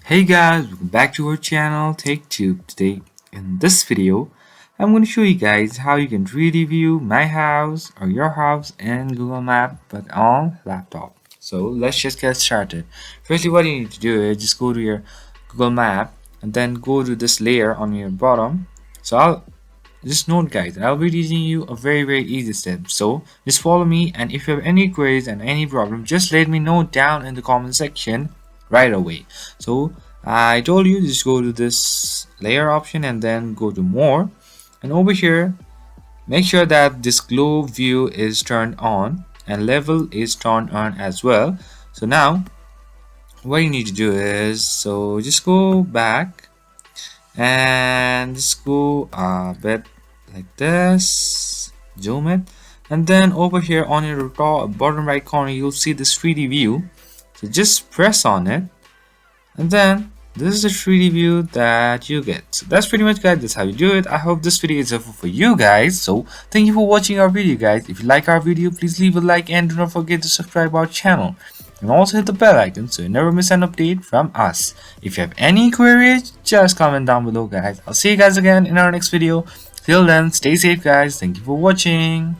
Hey guys, welcome back to our channel TechTube. Today in this video, I'm going to show you guys how you can 3D view my house or your house in Google Map but on laptop. So let's just get started. Firstly, what you need to do is just go to your Google Map and then go to this layer on your bottom. So I'll just note guys, I'll be teaching you a very easy step. So just follow me, and if you have any queries and any problem, just let me know down in the comment section right away. So I told you just go to this layer option and then go to more, and over here make sure that this globe view is turned on and level is turned on as well. So now what you need to do is, so just go back and just go a bit like this, zoom it, and then over here on your top bottom right corner you'll see this 3D view. So just press on it, and then this is the 3D view that you get. So that's pretty much guys, that's how you do it. I hope this video is helpful for you guys. So thank you for watching our video guys. If you like our video, please leave a like and do not forget to subscribe our channel. And also hit the bell icon so you never miss an update from us. If you have any queries, just comment down below guys. I'll see you guys again in our next video. Till then, stay safe guys. Thank you for watching.